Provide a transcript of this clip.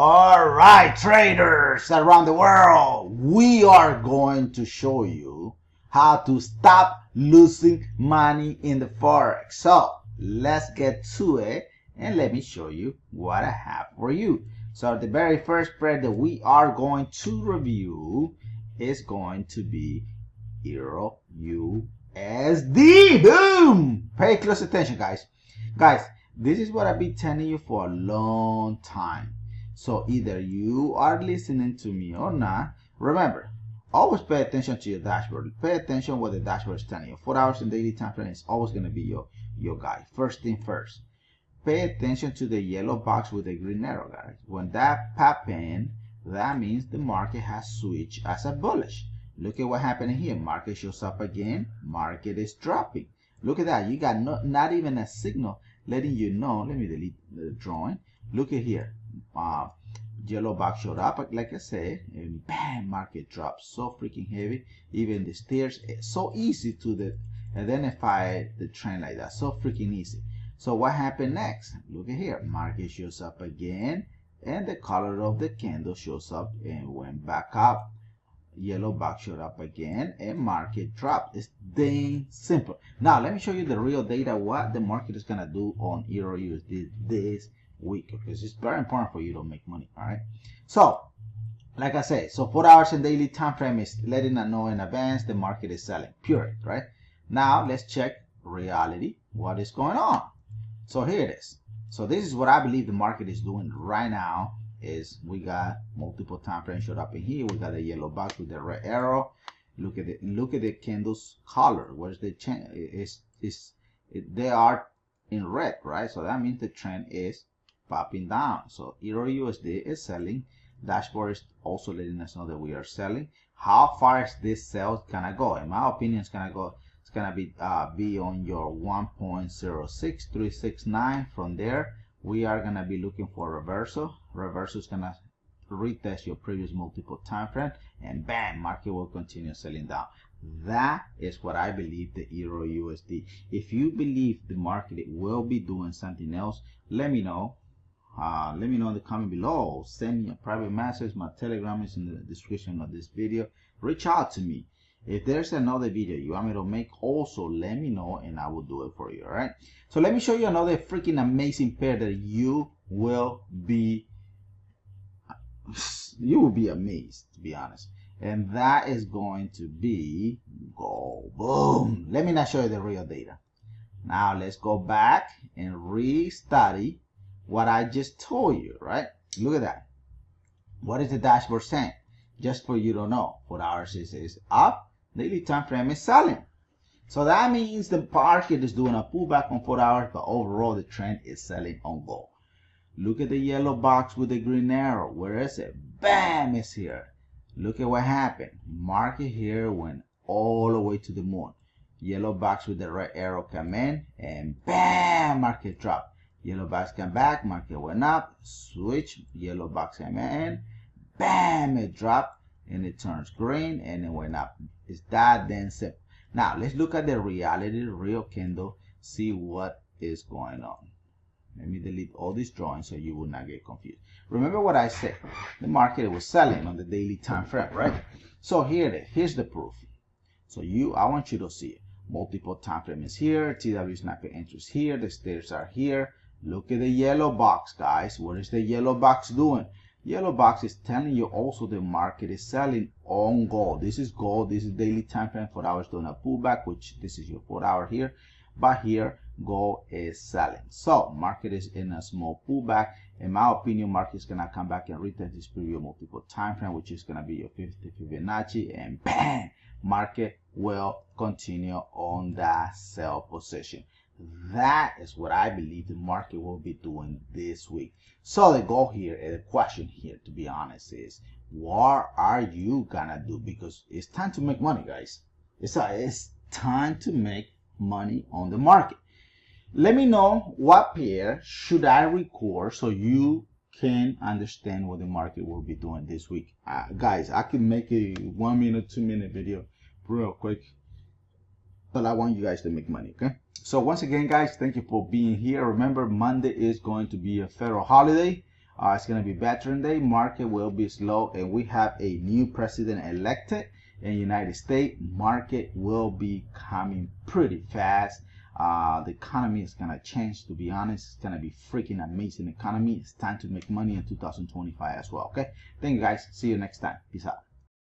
All right, traders around the world, we are going to show you how to stop losing money in the Forex. So let's get to it and let me show you what I have for you. So the very first spread that we are going to review is going to be Euro USD. Boom! Pay close attention, guys. Guys, this is what I've been telling you for a long time. So either you are listening to me or not. Remember, always pay attention to your dashboard. Pay attention what the dashboard is telling you. 4 hours in daily time frame is always going to be your guide. First thing first. Pay attention to the yellow box with the green arrow, guys. When that pop in, that means the market has switched as a bullish. Look at what happened here. Market shows up again. Market is dropping. Look at that. You got not even a signal letting you know. Let me delete the drawing. Look at here. Yellow box showed up, like I said, and bam, market drops so freaking heavy. Even the stairs, it's so easy to identify the trend like that. So freaking easy. So what happened next? Look at here. Market shows up again, and the color of the candle shows up and went back up. Yellow box showed up again, and market dropped. It's dang simple. Now let me show you the real data, what the market is gonna do on Euro USD this week, because it's very important for you to make money. All right, so like I said, so 4 hours in daily time frame is letting us know in advance the market is selling, period. Right now, let's check reality, what is going on. So here it is. So this is what I believe the market is doing right now. Is we got multiple time frames showed up in here. We got a yellow box with the red arrow. Look at it. Look at the candles color. Where's the change? They are in red, right? So that means the trend is popping down. So Euro USD is selling. Dashboard is also letting us know that we are selling. How far is this sell gonna go? In my opinion, it's gonna go. It's gonna be on your 1.06369. From there, we are gonna be looking for reversal. Reversal is gonna retest your previous multiple time frame, and bam, market will continue selling down. That is what I believe the Euro USD. If you believe the market will be doing something else, let me know. Let me know in the comment below. Send me a private message. My Telegram is in the description of this video. Reach out to me. If there's another video you want me to make, also let me know and I will do it for you. All right, so let me show you another freaking amazing pair that you will be amazed, to be honest, and that is going to be gold. Boom. Let me not show you the real data. Now let's go back and re-study what I just told you. Right, look at that. What is the dashboard saying? Just for you to know, 4 hours is up, daily time frame is selling. So that means the market is doing a pullback on 4 hours, but overall the trend is selling on gold. Look at the yellow box with the green arrow. Where is it? Bam, it's here. Look at what happened. Market here went all the way to the moon. Yellow box with the red arrow come in, and bam, market dropped. Yellow box came back, market went up, switch, yellow box came in, bam, it dropped, and it turns green, and it went up. It's that then simple. Now let's look at the reality, real candle, see what is going on. Let me delete all these drawings so you will not get confused. Remember what I said, the market was selling on the daily time frame, right? So here it is. Here's the proof. So I want you to see it. Multiple time frame is here, TW snapper entries here, the stairs are here. Look at the yellow box, guys. What is the yellow box doing? Yellow box is telling you also the market is selling on gold. This is gold. This is daily time frame. 4 hours doing a pullback, which this is your 4 hour here. But here, gold is selling. So market is in a small pullback. In my opinion, market is gonna come back and retest this previous multiple time frame, which is gonna be your 50 Fibonacci, and bam, market will continue on that sell position. That is what I believe the market will be doing this week. So the goal here, and the question here, to be honest, is what are you gonna do? Because it's time to make money, guys. It's time to make money on the market. Let me know what pair should I record so you can understand what the market will be doing this week. Guys, I can make a 1 minute, 2 minute video real quick, but I want you guys to make money, okay? So once again, guys, thank you for being here. Remember, Monday is going to be a federal holiday. It's going to be Veteran Day. Market will be slow, and we have a new president elected in the United States. Market will be coming pretty fast. The economy is going to change, to be honest. It's going to be freaking amazing economy. It's time to make money in 2025 as well. Okay, thank you guys. See you next time. Peace out.